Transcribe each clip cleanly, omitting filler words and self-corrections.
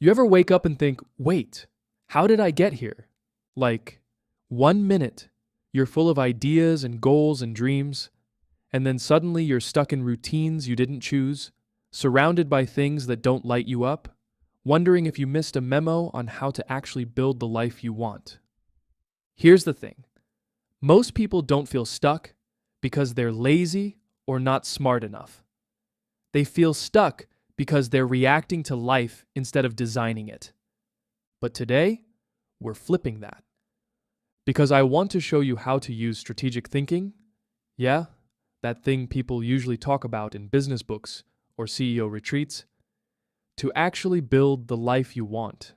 You ever wake up and think, wait, how did I get here? Like, 1 minute, you're full of ideas and goals and dreams, and then suddenly you're stuck in routines you didn't choose, surrounded by things that don't light you up, wondering if you missed a memo on how to actually build the life you want. Here's the thing. Most people don't feel stuck because they're lazy or not smart enough. They feel stuck because they're reacting to life instead of designing it. But today, we're flipping that. Because I want to show you how to use strategic thinking, yeah, that thing people usually talk about in business books or CEO retreats, to actually build the life you want.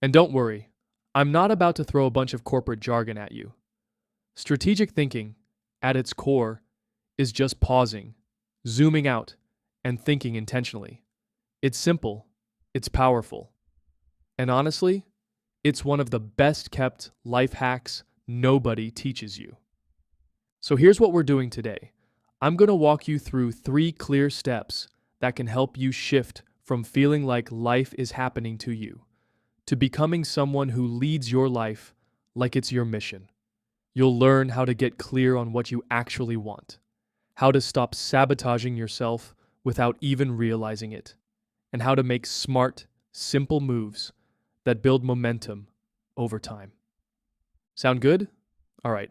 And don't worry, I'm not about to throw a bunch of corporate jargon at you. Strategic thinking, at its core, is just pausing, zooming out, and thinking intentionally. It's simple, it's powerful. And honestly, it's one of the best kept life hacks nobody teaches you. So here's what we're doing today. I'm going to walk you through 3 clear steps that can help you shift from feeling like life is happening to you to becoming someone who leads your life like it's your mission. You'll learn how to get clear on what you actually want, how to stop sabotaging yourself without even realizing it, and how to make smart, simple moves that build momentum over time. Sound good? All right,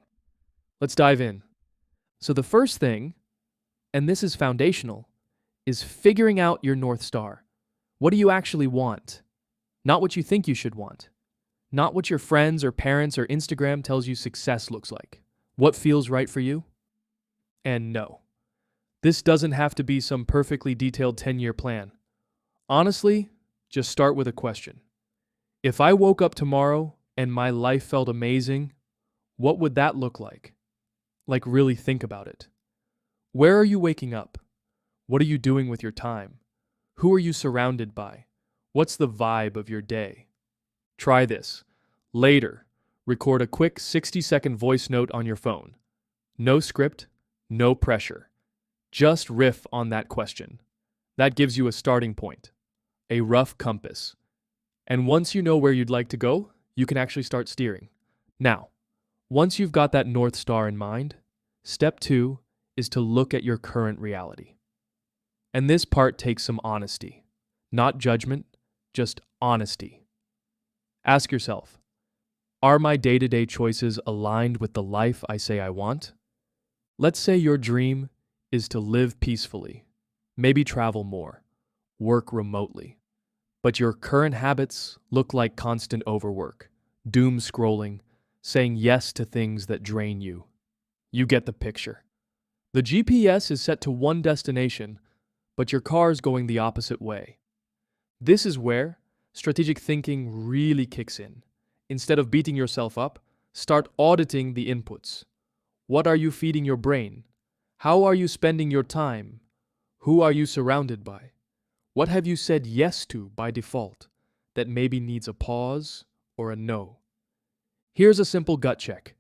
let's dive in. So the first thing, and this is foundational, is figuring out your North Star. What do you actually want? Not what you think you should want. Not what your friends or parents or Instagram tells you success looks like. What feels right for you? And no, this doesn't have to be some perfectly detailed 10-year plan. Honestly, just start with a question. If I woke up tomorrow and my life felt amazing, what would that look like? Like, really think about it. Where are you waking up? What are you doing with your time? Who are you surrounded by? What's the vibe of your day? Try this. Later, record a quick 60-second voice note on your phone. No script, no pressure. Just riff on that question. That gives you a starting point, a rough compass. And once you know where you'd like to go, you can actually start steering. Now, once you've got that North Star in mind, step 2 is to look at your current reality. And this part takes some honesty. Not judgment, just honesty. Ask yourself, are my day-to-day choices aligned with the life I say I want? Let's say your dream is to live peacefully, maybe travel more, work remotely. But your current habits look like constant overwork, doom scrolling, saying yes to things that drain you. You get the picture. The GPS is set to one destination, but your car's going the opposite way. This is where strategic thinking really kicks in. Instead of beating yourself up, start auditing the inputs. What are you feeding your brain? How are you spending your time? Who are you surrounded by? What have you said yes to by default that maybe needs a pause or a no? Here's a simple gut check.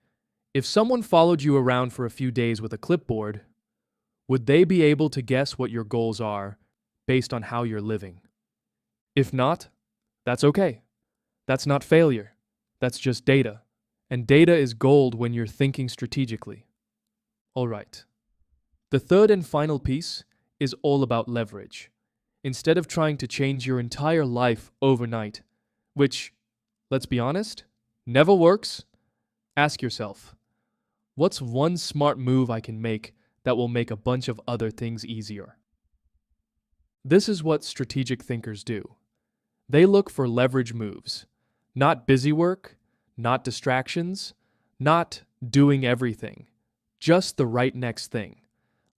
If someone followed you around for a few days with a clipboard, would they be able to guess what your goals are based on how you're living? If not, that's okay. That's not failure. That's just data. And data is gold when you're thinking strategically. All right. The third and final piece is all about leverage. Instead of trying to change your entire life overnight, which, let's be honest, never works, ask yourself, what's one smart move I can make that will make a bunch of other things easier? This is what strategic thinkers do. They look for leverage moves, not busy work, not distractions, not doing everything, just the right next thing.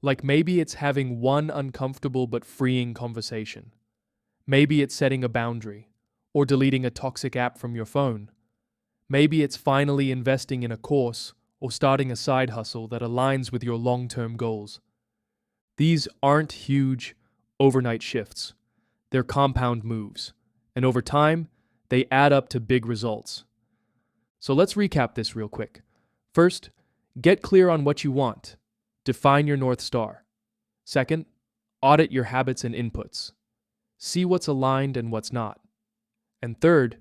Like maybe it's having one uncomfortable but freeing conversation. Maybe it's setting a boundary or deleting a toxic app from your phone. Maybe it's finally investing in a course or starting a side hustle that aligns with your long-term goals. These aren't huge, overnight shifts. They're compound moves. And over time, they add up to big results. So let's recap this real quick. First, get clear on what you want. Define your North Star. Second, audit your habits and inputs. See what's aligned and what's not. And third,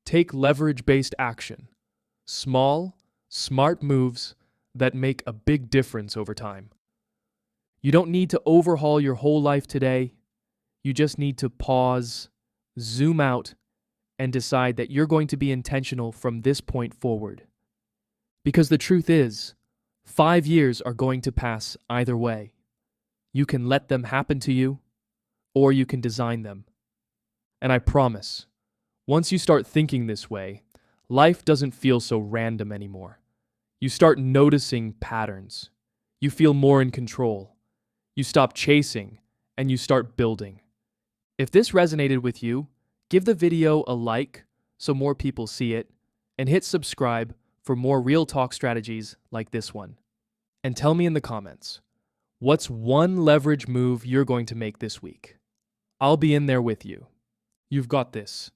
take leverage-based action. Small, smart moves that make a big difference over time. You don't need to overhaul your whole life today. You just need to pause, zoom out, and decide that you're going to be intentional from this point forward. Because the truth is, 5 years are going to pass either way. You can let them happen to you, or you can design them. And I promise, once you start thinking this way, life doesn't feel so random anymore. You start noticing patterns. You feel more in control. You stop chasing, and you start building. If this resonated with you, give the video a like so more people see it, and hit subscribe for more real talk strategies like this one. And tell me in the comments, what's one leverage move you're going to make this week? I'll be in there with you. You've got this.